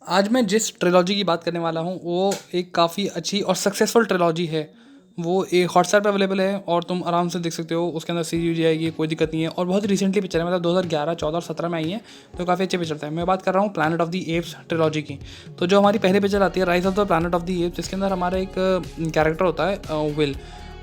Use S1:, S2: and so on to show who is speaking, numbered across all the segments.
S1: आज मैं जिस ट्रिलॉजी की बात करने वाला हूँ वो एक काफ़ी अच्छी और सक्सेसफुल ट्रिलॉजी है। वो एक हॉटस्टार पे अवेलेबल है और तुम आराम से देख सकते हो। उसके अंदर सीरीज आएगी, कोई दिक्कत नहीं है। और बहुत रिसेंटली पिक्चर है, मतलब 2011, 14 और 17 में आई है, तो काफ़ी अच्छी पिक्चर है। मैं बात कर रहा हूँ planet of the apps trilogy की। तो जो हमारी पहली पिक्चर आती है rise of the planet of the apps, जिसके अंदर हमारा एक कैरेक्टर होता है विल।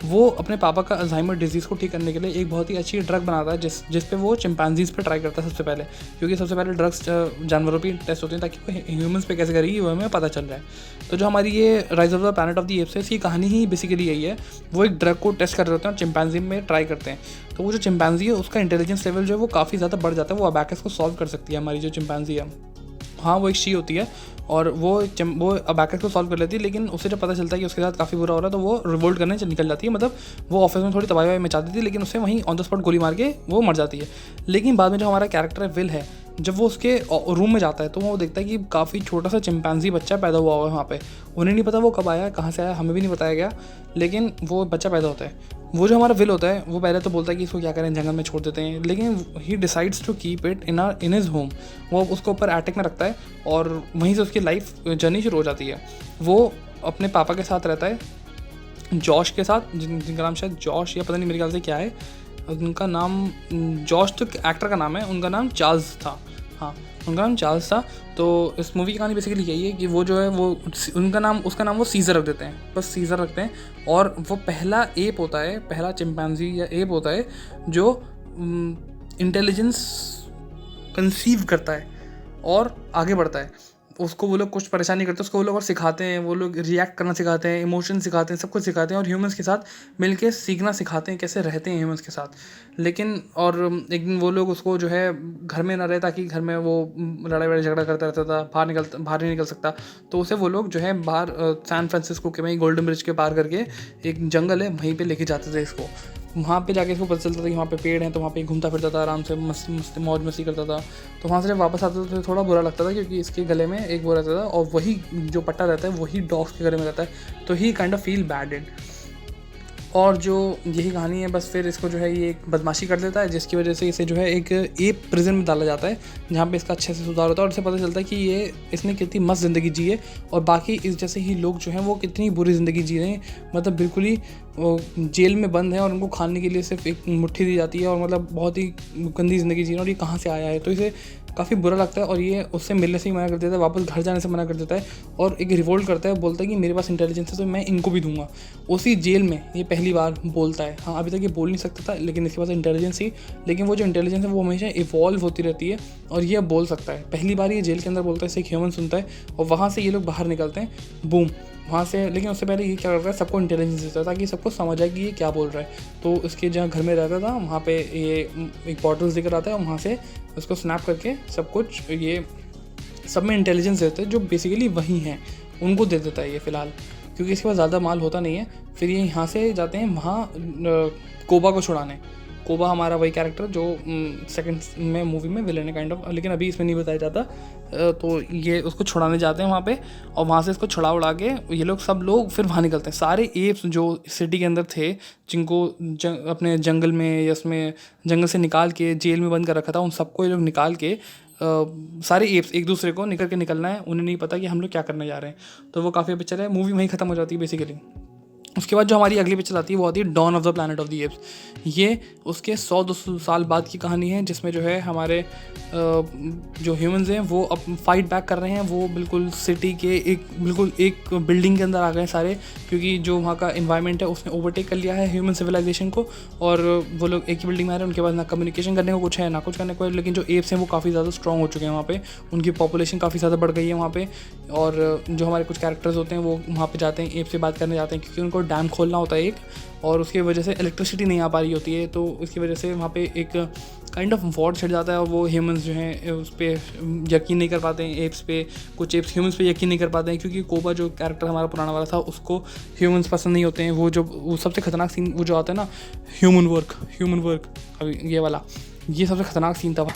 S1: वो अपने पापा का अल्जाइमर डिजीज़ को ठीक करने के लिए एक बहुत ही अच्छी ड्रग बनाता है, जिस पे वो चिंपैंजीज पे ट्राई करता है सबसे पहले, क्योंकि सबसे पहले ड्रग्स जानवरों पे टेस्ट होती हैं ताकि वो ह्यूमंस पे कैसे करेगी वो हमें पता चल रहा है। तो जो हमारी ये rise of the planet of the apps है, इसकी कहानी ही बेसिकली यही है। वो एक ड्रग को टेस्ट कर रहे होते हैं और चिंपैंजी में ट्राई करते हैं। तो वो जो चिंपैंजी है उसका इंटेलिजेंस लेवल जो है वो काफ़ी ज़्यादा बढ़ जाता है। वो अबैकस को सॉल्व कर सकती है हमारी जो चिंपैंजी है। हाँ, वो एक शी होती है और वो अबैकस को सॉल्व कर लेती है, लेकिन उसे जब पता चलता है कि उसके साथ काफ़ी बुरा हो रहा है तो वो रिवोल्ट करने निकल जाती है। मतलब वो ऑफिस में थोड़ी तबाही मचाती थी, लेकिन उसे वहीं ऑन द स्पॉट गोली मार के वो मर जाती है। लेकिन बाद में जो हमारा कैरेक्टर है विल है, जब वो उसके रूम में जाता है तो वो देखता है कि काफ़ी छोटा सा चिंपैंजी बच्चा पैदा हुआ है वहाँ पे। उन्हें नहीं पता वो कब आया, कहाँ से आया, हमें भी नहीं बताया गया, लेकिन वो बच्चा पैदा होता है। वो जो हमारा विल होता है वो पहले तो बोलता है कि इसको क्या करें, जंगल में छोड़ देते हैं, लेकिन he decides to keep it in his home. वो उसको ऊपर एटिक में रखता है और वहीं से उसकी लाइफ जर्नी शुरू हो जाती है। वो अपने पापा के साथ रहता है, जॉश के साथ, जिनका नाम शायद जॉश या पता नहीं मेरे ख्याल से क्या है, उनका नाम जॉश तो एक्टर का नाम है, उनका नाम चार्ल्स था। हाँ, उनका नाम चार्ल्स था। तो इस मूवी की कहानी बेसिकली यही है कि वो जो है वो उसका नाम वो सीज़र रख देते हैं, बस सीज़र रखते हैं। और वो पहला एप होता है, पहला चिंपैंजी या एप होता है जो इंटेलिजेंस कंसीव करता है और आगे बढ़ता है। उसको वो लोग कुछ परेशानी करते हैं, उसको वो लोग और सिखाते हैं, वो लोग रिएक्ट करना सिखाते हैं, इमोशन सिखाते हैं, सब कुछ सिखाते हैं और ह्यूमंस के साथ मिलके सीखना सिखाते हैं कैसे रहते हैं ह्यूमंस के साथ। लेकिन और एक दिन वो लोग उसको जो है घर में ना रहे, ताकि घर में वो लड़ाई वड़ाई झगड़ा करता रहता था, बाहर नहीं निकल सकता। तो उसे वो लोग जो है बाहर सैन फ्रांसिस्को के वहीं गोल्डन ब्रिज के पार करके एक जंगल है वहीं पे लेके जाते थे इसको। वहाँ पे जाके इसको पता चलता था कि वहाँ पे पेड़ हैं, तो वहाँ पे घूमता फिरता था, आराम से मस्त मौज मस्ती करता था। तो वहाँ से जब वापस आता था तो थोड़ा बुरा लगता था, क्योंकि इसके गले में एक वो रहता था और वही जो पट्टा रहता है वही डॉग्स के गले में रहता है। तो ही काइंड ऑफ फील बैडेड। और जो यही कहानी है, बस फिर इसको जो है ये एक बदमाशी कर देता है, जिसकी वजह से इसे जो है एक प्रिजन में डाला जाता है, जहाँ पे इसका अच्छे से सुधार होता है और इसे पता चलता है कि इसने कितनी मस्त ज़िंदगी जी है और बाकी इस जैसे ही लोग जो हैं वो कितनी बुरी ज़िंदगी जी रहे हैं। मतलब बिल्कुल ही जेल में बंद है और उनको खाने के लिए सिर्फ एक मुट्ठी दी जाती है और मतलब बहुत ही गंदी ज़िंदगी जी रहे हैं और ये कहाँ से आया है। तो इसे काफ़ी बुरा लगता है और ये उससे मिलने से ही मना कर देता है, वापस घर जाने से मना कर देता है और एक रिवोल्ट करता है, बोलता है कि मेरे पास इंटेलिजेंस है तो मैं इनको भी दूंगा। उसी जेल में ये पहली बार बोलता है। हाँ, अभी तक ये बोल नहीं सकता था, लेकिन इसके पास इंटेलिजेंस ही, लेकिन वो जो इंटेलिजेंस है वो हमेशा इवॉल्व होती रहती है और ये बोल सकता है। पहली बार ये जेल के अंदर बोलता है, इसे एक ह्यूमन सुनता है और वहाँ से ये लोग बाहर निकलते हैं, बूम वहाँ से। लेकिन उससे पहले ये क्या करता है, सबको इंटेलिजेंस देता है ताकि सबको समझ आए कि ये क्या बोल रहा है। तो इसके जहाँ घर में रहता था वहाँ पे ये एक बॉटल्स दिख आता है और वहाँ से उसको स्नैप करके सब कुछ ये सब में इंटेलिजेंस देते हैं जो बेसिकली वही हैं, उनको दे देता है ये फ़िलहाल, क्योंकि इसके पास ज़्यादा माल होता नहीं है। फिर ये यहाँ से जाते हैं वहाँ कोबा को छुड़ाने। कोबा हमारा वही कैरेक्टर जो सेकंड में मूवी में विलेन है काइंड ऑफ, लेकिन अभी इसमें नहीं बताया जाता। तो ये उसको छुड़ाने जाते हैं वहाँ पे और वहाँ से इसको छुड़ा उड़ा के ये लोग सब लोग फिर वहाँ निकलते हैं। सारे एप्स जो सिटी के अंदर थे, जिनको अपने जंगल में या उसमें जंगल से निकाल के जेल में बंद कर रखा था, उन सबको ये लोग निकाल के सारे एप्स एक दूसरे को निकलना है। उन्हें नहीं पता कि हम लोग क्या करने जा रहे हैं। तो वो काफ़ी पिक्चर है, मूवी वहीं ख़त्म हो जाती है बेसिकली। उसके बाद जो हमारी अगली पिक्चर आती है वो आती है dawn of the planet of the apes. ये उसके 100-200 साल बाद की कहानी है, जिसमें जो है हमारे जो ह्यूमंस हैं वो अब फाइट बैक कर रहे हैं। वो बिल्कुल सिटी के बिल्कुल एक बिल्डिंग के अंदर आ गए सारे, क्योंकि जो वहाँ का इन्वायरमेंट है उसने ओवरटेक कर लिया है ह्यूमन सिविलाइजेशन को। और वो लोग एक ही बिल्डिंग में आ रहे हैं, उनके पास ना कम्युनिकेशन करने को कुछ है ना कुछ करने को है। लेकिन जो एप्स हैं वो काफ़ी ज़्यादा स्ट्रॉन्ग हो चुके हैं वहाँ पे, उनकी पॉपुलेशन काफ़ी ज़्यादा बढ़ गई है वहाँ पे। और जो हमारे कुछ कैरेक्टर्स होते हैं वो वहाँ पे जाते हैं, एप से बात करने जाते हैं, क्योंकि उनको डैम खोलना होता है एक, और उसकी वजह से इलेक्ट्रिसिटी नहीं आ पा रही होती है। तो इसकी वजह से वहाँ पे एक काइंड ऑफ वॉर छिड़ जाता है और वो ह्यूमंस जो हैं उस पर यकीन नहीं कर पाते हैं, एप्स पे। कुछ एप्स ह्यूमंस पे यकीन नहीं कर पाते हैं, क्योंकि कोबा जो कैरेक्टर हमारा पुराना वाला था उसको ह्यूमंस पसंद नहीं होते हैं। वो सबसे खतरनाक सीन वो जो आता है ना, ह्यूमन वर्क, अभी ये वाला, ये सबसे खतरनाक सीन था।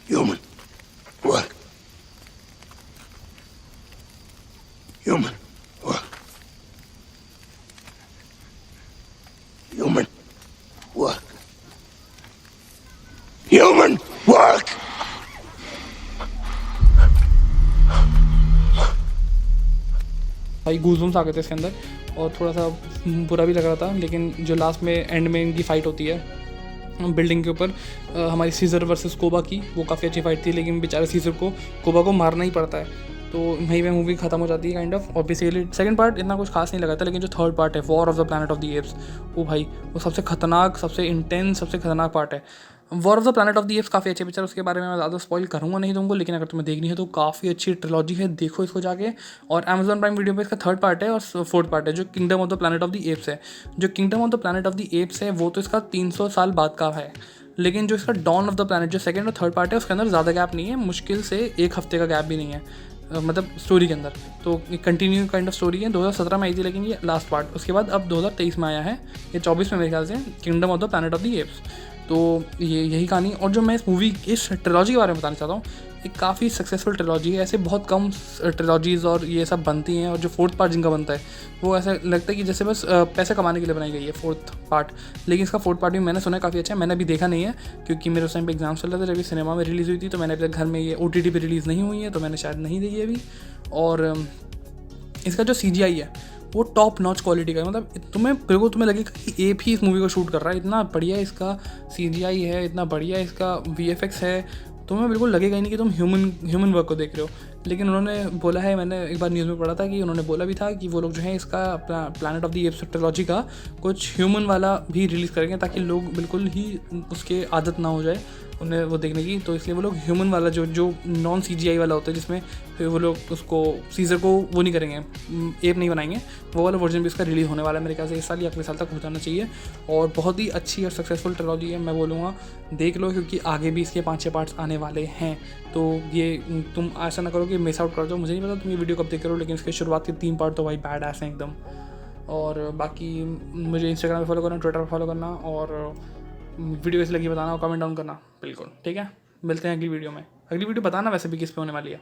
S2: Human work. Human work. Human work. Human work.
S1: भाई गूज़बम्स आ गए थे इसके अंदर, और थोड़ा सा बुरा भी लग रहा था। लेकिन जो लास्ट में एंड में इनकी फ़ाइट होती है बिल्डिंग के ऊपर, हमारी सीज़र वर्सेस कोबा की, वो काफ़ी अच्छी फाइट थी। लेकिन बेचारे सीज़र को कोबा को मारना ही पड़ता है, तो वहीं पे मूवी खत्म हो जाती है काइंड ऑफ। और बेसिकली सेकंड पार्ट इतना कुछ खास नहीं लगा था, लेकिन जो थर्ड पार्ट है war of the planet of the apps, वो भाई वो सबसे खतरनाक, सबसे इंटेंस, सबसे खतरनाक पार्ट है। War of the planet of the apps काफ़ी अच्छी पिक्चर, उसके बारे में मैं ज़्यादा स्पॉइल करूँगा नहीं तुमको, लेकिन अगर तुम्हें देखनी है तो काफ़ी अच्छी ट्रिलॉजी है, देखो इसको जाके। और अमेजॉन प्राइम वीडियो पे इसका थर्ड पार्ट है और फोर्थ पार्ट है जो kingdom of the planet of the apps है। जो kingdom of the planet of the apps है वो तो इसका 300 साल बाद का है, लेकिन जो इसका डॉन ऑफ द प्लैनेट जो सेकंड और थर्ड पार्ट है उसके अंदर ज़्यादा गैप नहीं है, मुश्किल से 1 हफ्ते का गैप भी नहीं है, मतलब स्टोरी के अंदर। तो कंटिन्यू काइंड ऑफ स्टोरी है। 2017 में आई थी लेकिन ये लास्ट पार्ट, उसके बाद अब 2023 में आया है, ये 24 में मेरे ख्याल से, kingdom of the planet of the apps. तो ये यही कहानी। और जो मैं इस मूवी इस ट्रिलॉजी के बारे में बताना चाहता हूँ, एक काफ़ी सक्सेसफुल ट्रिलॉजी है। ऐसे बहुत कम ट्रिलॉजीज़ और ये सब बनती हैं, और जो फोर्थ पार्ट जिनका बनता है वो ऐसा लगता है कि जैसे बस पैसे कमाने के लिए बनाई गई है फोर्थ पार्ट। लेकिन इसका फोर्थ पार्ट भी मैंने सुना है काफ़ी अच्छा है। मैंने अभी देखा नहीं है क्योंकि मेरे उस टाइम पे एग्जाम चल रहे थे जब ये सिनेमा में रिलीज़ हुई थी, तो मैंने अभी तक घर में, ये OTT पे रिलीज़ नहीं हुई है तो मैंने शायद नहीं देखी अभी। और इसका जो CGI है वो टॉप नॉच क्वालिटी का है, मतलब तुम्हें लगेगा कि एप ही इस मूवी को शूट कर रहा है, इतना बढ़िया इसका CGI है, इतना बढ़िया इसका VFX है, तुम्हें बिल्कुल लगेगा ही नहीं कि तुम ह्यूमन वर्क को देख रहे हो। लेकिन उन्होंने बोला है, मैंने एक बार न्यूज़ में पढ़ा था कि उन्होंने बोला भी था कि वो लोग जो है इसका planet of the apps trilogy का कुछ ह्यूमन वाला भी रिलीज़ करेंगे, ताकि लोग बिल्कुल ही उसके आदत ना हो जाए उन्हें वो देखने की। तो इसलिए वो लोग ह्यूमन वाला जो नॉन CGI वाला होता है, जिसमें फिर वो लोग उसको सीज़र को वो नहीं करेंगे, एप नहीं बनाएंगे, वो वाला वर्जन भी इसका रिलीज़ होने वाला है मेरे ख्याल से इस साल या अगले साल तक हो जाना चाहिए। और बहुत ही अच्छी और सक्सेसफुल ट्रिलॉजी है, मैं बोलूँगा देख लो, क्योंकि आगे भी इसके 5-6 पार्ट्स आने वाले हैं। तो ये तुम ऐसा ना करो कि मिस आउट कर दो। मुझे नहीं पता तुम ये वीडियो कब देख रहे हो, लेकिन इसके शुरुआत के 3 पार्ट तो भाई बैड ऐस हैं एकदम। और बाकी मुझे इंस्टाग्राम पे फॉलो करना, ट्विटर पे फॉलो करना, और वीडियो कैसी लगी बताना और कमेंट डाउन करना बिल्कुल, ठीक है। मिलते हैं अगली वीडियो में। अगली वीडियो बताना वैसे भी किस पे होने वाली है।